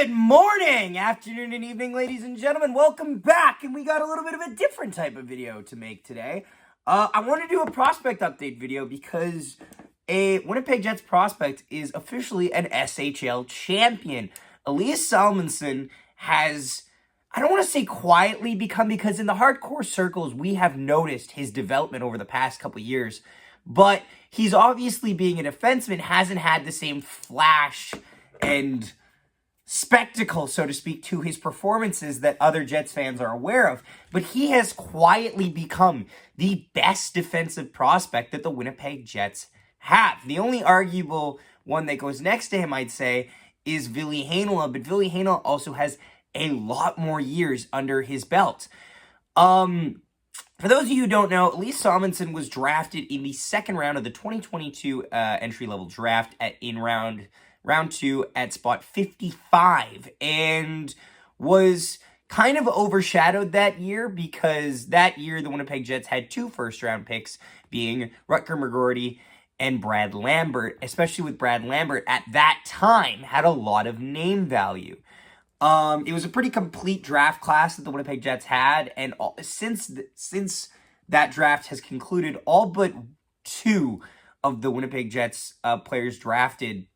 Good morning, afternoon, and evening, ladies and gentlemen. Welcome back, and we got a little bit of a different type of video to make today. I want to do a prospect update video because a Winnipeg Jets prospect is officially an SHL champion. Elias Salomonsson has, I don't want to say quietly become, because in the hardcore circles, we have noticed his development over the past couple years, but he's obviously, being a defenseman, hasn't had the same flash and spectacle, so to speak, to his performances that other Jets fans are aware of. But he has quietly become the best defensive prospect that the Winnipeg Jets have. The only arguable one that goes next to him, I'd say, is Ville Heinola, but Ville Heinola also has a lot more years under his belt. For those of you who don't know, Elias Salomonsson was drafted in the second round of the 2022 entry-level draft in round 2 at spot 55, and was kind of overshadowed that year because that year the Winnipeg Jets had 2 first-round picks, being Rutger McGroarty and Brad Lambert, especially with Brad Lambert at that time had a lot of name value. It was a pretty complete draft class that the Winnipeg Jets had, and since that draft has concluded, all but 2 of the Winnipeg Jets players drafted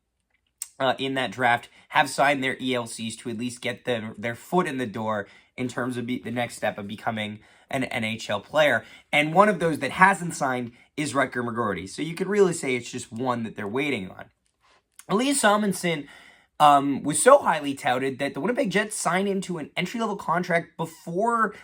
in that draft have signed their ELCs to at least get their foot in the door in terms of the next step of becoming an NHL player. And one of those that hasn't signed is Rutger McGroarty. So you could really say it's just one that they're waiting on. Elias Salomonsson was so highly touted that the Winnipeg Jets signed into an entry-level contract before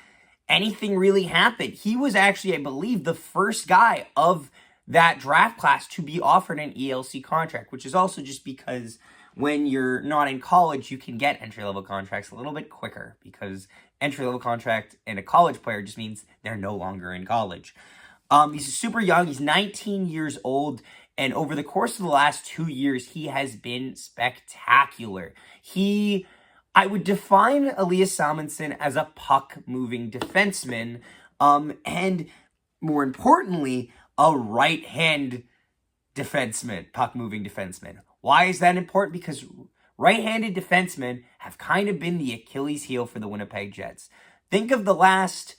anything really happened. He was actually, I believe, the first guy of that draft class to be offered an ELC contract, which is also just because when you're not in college, you can get entry-level contracts a little bit quicker, because entry-level contract and a college player just means they're no longer in college. He's super young. He's 19 years old, and over the course of the last 2 years, he has been spectacular. I would define Elias Salomonsson as a puck-moving defenseman, and more importantly, a right-hand defenseman, puck-moving defenseman. Why is that important? Because right-handed defensemen have kind of been the Achilles heel for the Winnipeg Jets. Think of the last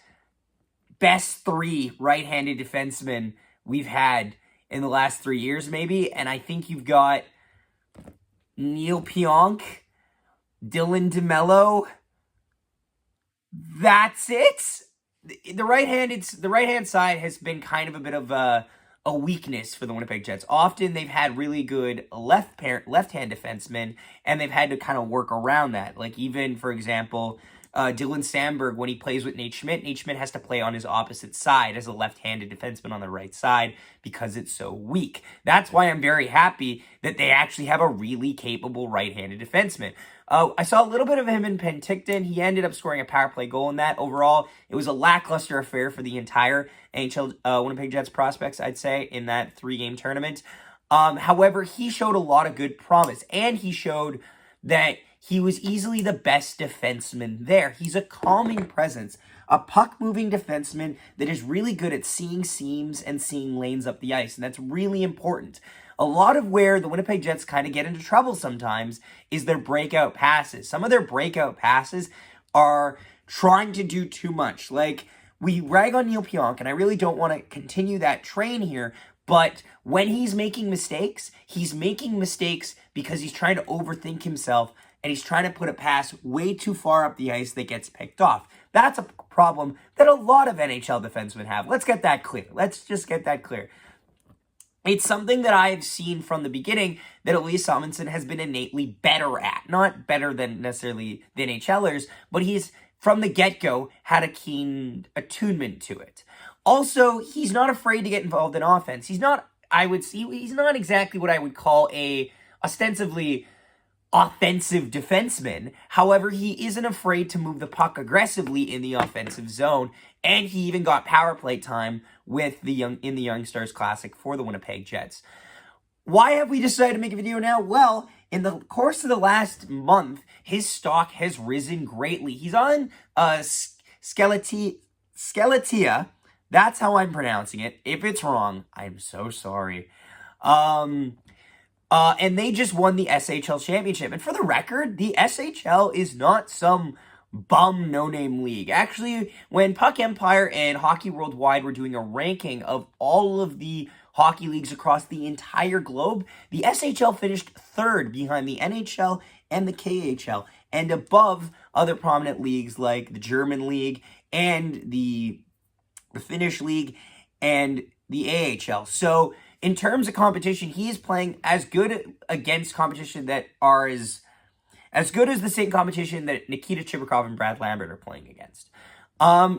best 3 right-handed defensemen we've had in the last 3 years, maybe, and I think you've got Neil Pionk, Dylan DeMello. That's it. The right-hand side has been kind of a bit of a weakness for the Winnipeg Jets. Often they've had really good left-hand defensemen, and they've had to kind of work around that. Like, even, for example, Dylan Sandberg, when he plays with Nate Schmidt has to play on his opposite side as a left-handed defenseman on the right side because it's so weak. That's why I'm very happy that they actually have a really capable right-handed defenseman. I saw a little bit of him in Penticton. He ended up scoring a power play goal in that. Overall, it was a lackluster affair for the entire NHL Winnipeg Jets prospects, I'd say, in that 3-game tournament. However, he showed a lot of good promise, and he showed that he was easily the best defenseman there. He's a calming presence, a puck-moving defenseman that is really good at seeing seams and seeing lanes up the ice, and that's really important. A lot of where the Winnipeg Jets kind of get into trouble sometimes is their breakout passes. Some of their breakout passes are trying to do too much. Like, we rag on Neil Pionk, and I really don't want to continue that train here, but when he's making mistakes because he's trying to overthink himself, and he's trying to put a pass way too far up the ice that gets picked off. That's a problem that a lot of NHL defensemen have. Let's get that clear. Let's just get that clear. It's something that I've seen from the beginning that Elias Salomonsson has been innately better at. Not better than necessarily the NHLers, but he's, from the get-go, had a keen attunement to it. Also, he's not afraid to get involved in offense. He's not exactly what I would call a ostensibly offensive defenseman. However, he isn't afraid to move the puck aggressively in the offensive zone, and he even got power play time with the Young Stars Classic for the Winnipeg Jets. Why have we decided to make a video now? Well, in the course of the last month, his stock has risen greatly. He's on Skeletia. That's how I'm pronouncing it. If it's wrong, I'm so sorry. And they just won the SHL championship. And for the record, the SHL is not some bum no-name league. Actually, when Puck Empire and Hockey Worldwide were doing a ranking of all of the hockey leagues across the entire globe, the SHL finished third behind the NHL and the KHL, and above other prominent leagues like the German League and the Finnish League and the AHL. So in terms of competition, he is playing as good against competition that are as good as the same competition that Nikita Chibrikov and Brad Lambert are playing against.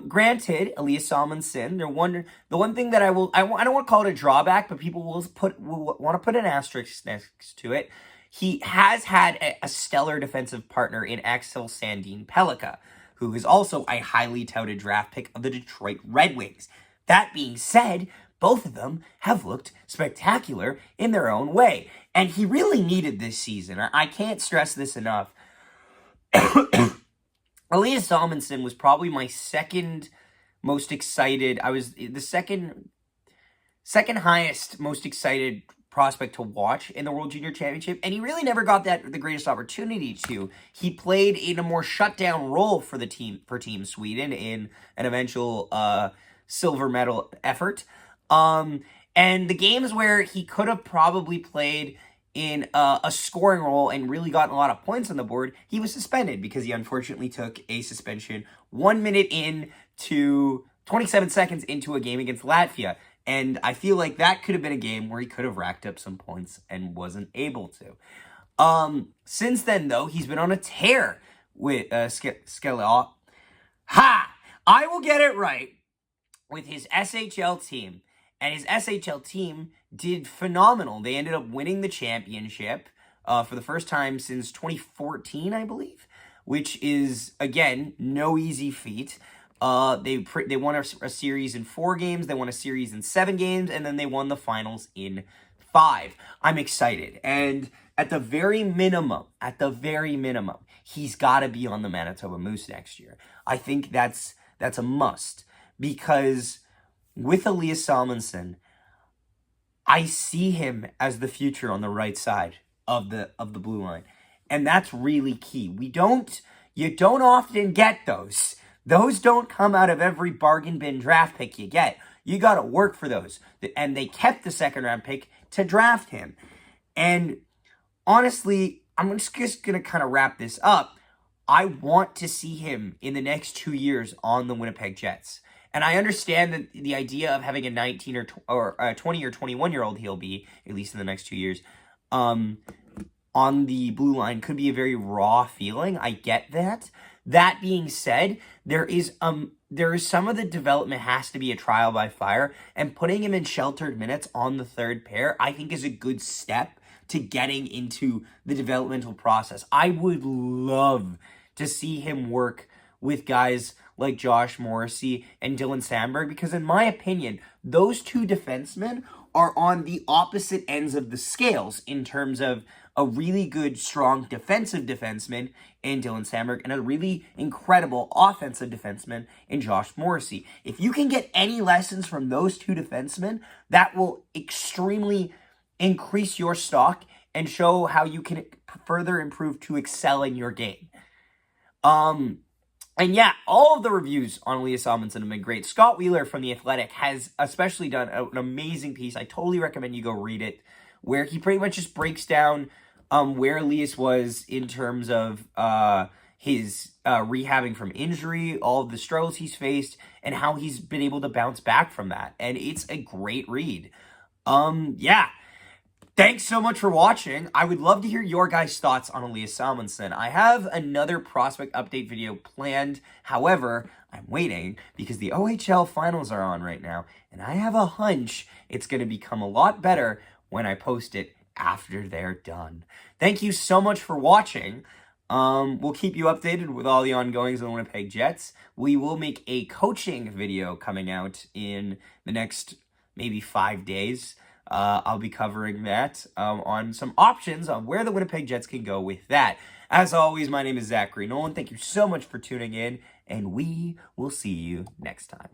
Granted, Elias Salomonsson, the one thing that I don't want to call it a drawback, but people will want to put an asterisk next to it. He has had a stellar defensive partner in Axel Sandin Pellikka, who is also a highly touted draft pick of the Detroit Red Wings. That being said, both of them have looked spectacular in their own way. And he really needed this season. I can't stress this enough. Elias Salomonsson was probably my second most excited. I was the second highest most excited prospect to watch in the World Junior Championship, and he really never got the greatest opportunity to. He played in a more shutdown role for Team Sweden in an eventual silver medal effort. And the games where he could have probably played in a scoring role and really gotten a lot of points on the board, he was suspended because he unfortunately took a suspension 1 minute into 27 seconds into a game against Latvia. And I feel like that could have been a game where he could have racked up some points and wasn't able to. Since then, though, he's been on a tear with Skellefteå. Ha! I will get it right with his SHL team. And his SHL team did phenomenal. They ended up winning the championship for the first time since 2014, I believe, which is, again, no easy feat. They won a series in 4 games, they won a series in 7 games, and then they won the finals in 5. I'm excited. And at the very minimum, he's got to be on the Manitoba Moose next year. I think that's a must, because with Elias Salomonsson, I see him as the future on the right side of the blue line. And that's really key. You don't often get those. Those don't come out of every bargain bin draft pick you get. You got to work for those. And they kept the second round pick to draft him. And honestly, I'm just going to kind of wrap this up. I want to see him in the next 2 years on the Winnipeg Jets. And I understand that the idea of having a 19 or 20 or 21-year-old he'll be, at least in the next 2 years, on the blue line could be a very raw feeling. I get that. That being said, there is some of the development has to be a trial by fire, and putting him in sheltered minutes on the third pair, I think, is a good step to getting into the developmental process. I would love to see him work with guys like Josh Morrissey and Dylan Sandberg, because in my opinion, those two defensemen are on the opposite ends of the scales in terms of a really good, strong defensive defenseman in Dylan Sandberg and a really incredible offensive defenseman in Josh Morrissey. If you can get any lessons from those two defensemen, that will extremely increase your stock and show how you can further improve to excel in your game. And yeah, all of the reviews on Elias Salomonsson have been great. Scott Wheeler from The Athletic has especially done an amazing piece. I totally recommend you go read it, where he pretty much just breaks down where Elias was in terms of his rehabbing from injury, all of the struggles he's faced, and how he's been able to bounce back from that. And it's a great read. Yeah. Thanks so much for watching. I would love to hear your guys' thoughts on Elias Salomonsson. I have another prospect update video planned. However, I'm waiting because the OHL finals are on right now, and I have a hunch it's going to become a lot better when I post it after they're done. Thank you so much for watching. We'll keep you updated with all the ongoings of the Winnipeg Jets. We will make a coaching video coming out in the next maybe 5 days. I'll be covering that on some options on where the Winnipeg Jets can go with that. As always, my name is Zachary Nolan. Thank you so much for tuning in, and we will see you next time.